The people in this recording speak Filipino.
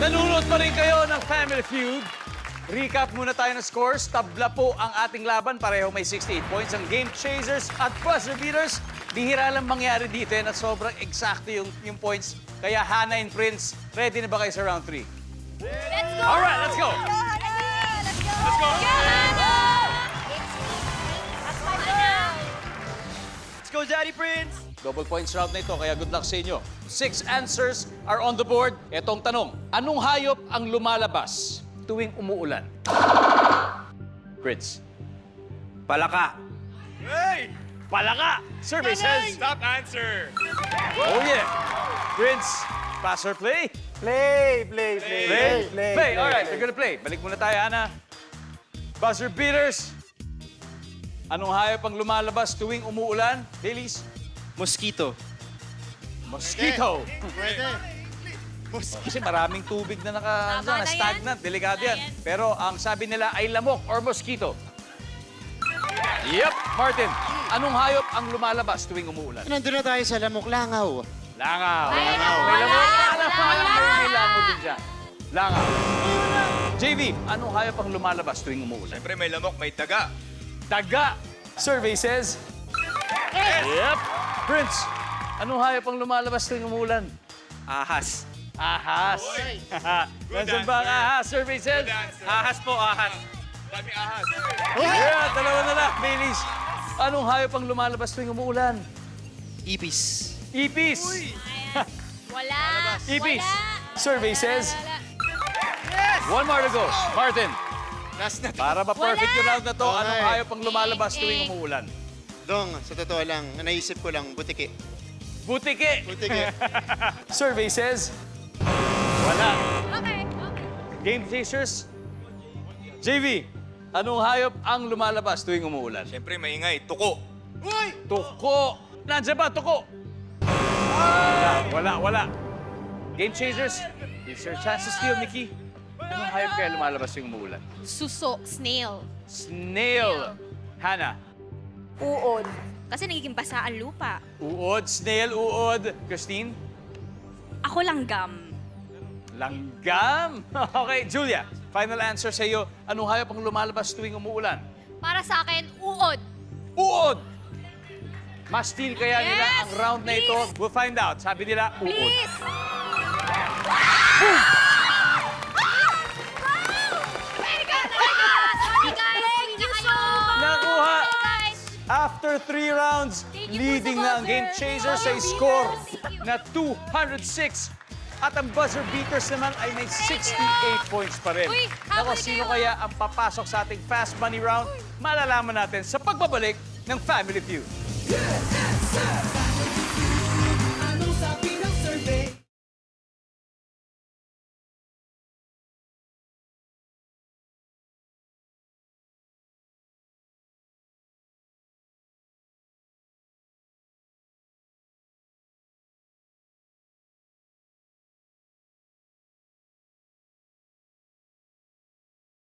Nanonood pa rin kayo ng Family Feud. Recap muna tayo ng scores. Tabla po ang ating laban. Pareho may 68 points. Ang Game Chasers at Buzzer Beaters, bihira lang mangyari dito na sobrang eksakto yung points. Kaya Hannah and Prince, ready na ba kayo sa round 3? Let's go! Alright, let's go! Let's go! Let's go! That's my girl! Let's go, Daddy Prince! Double points round na ito, kaya good luck sa inyo. 6 answers are on the board. Etong tanong, anong hayop ang lumalabas tuwing umuulan? Prince. Palaka. Hey! Palaka! Survey says... Top answer. Oh yeah! Prince, pass or play? Play. Play! Alright, we're gonna play. Balik muna tayo, Ana. Buzzer beaters. Anong hayop ang lumalabas tuwing umuulan? Ladies? Mosquito. Mosquito. Pwede. Kasi maraming tubig na Tama na yan. stagnant. Delikado Tama yan. yan. Pero ang sabi nila ay lamok or mosquito. Yep, Martin. Anong hayop ang lumalabas tuwing umuulan? Nandun na tayo sa Lamok Langaw. Langaw. Ay, Langaw. wala. May lamok. Wala. May langaw din dyan. Langaw. JV, anong hayop ang lumalabas tuwing umuulan? Siyempre, may lamok, may taga. Daga. Survey says... Yep. Prince, anong hayop ang lumalabas tuwing umuulan? Ahas. Ahas. Nasaan ba ang ahas? Survey says... Ahas po, ahas. Daming ahas. Yeah, dalawa na lang. Baileys, anong hayop ang lumalabas tuwing umuulan? Ipis. Ipis. Wala. Ipis. Wala. Survey says... Wala. One more to go. Martin, Last na. para ma-perfect yung round na to, Okay. anong hayop ang lumalabas tuwing umuulan? Dong, sa totoo lang, naisip ko lang, butiki. Butike. Butiki. Survey says... Wala. Okay. Game Chasers. JV, anong hayop ang lumalabas tuwing umuulan? Siyempre, maingay. Tuko. Tuko. Nandiyan ba, tuko? Wala. Game Chasers, it's your chance to steal, Nikki. Anong hayop kaya lumalabas tuwing umuulan? Suso. Snail. Snail. Hannah. Uod. Kasi nagiging basa ang lupa. Uod, snail, uod. Christine? Ako langgam. Langgam. Okay, Julia. Final answer sa iyo. Anong hayop ang lumalabas tuwing umuulan? Para sa akin, uod. Uod. Ma-steal kaya nila Yes, ang round na ito? please. We'll find out. Sabi nila, uod. Please. Nakuha. Guys. After 3 rounds, Thank you po leading sa na ang Game buzzer. Chasers sa Thank you. score Thank you. na 206. At ang Buzzer Beaters naman ay may 68 points pa rin. Uy, Ako, habol sino kayo, kaya ang papasok sa ating Fast Money Round? Malalaman natin sa pagbabalik ng Family Feud.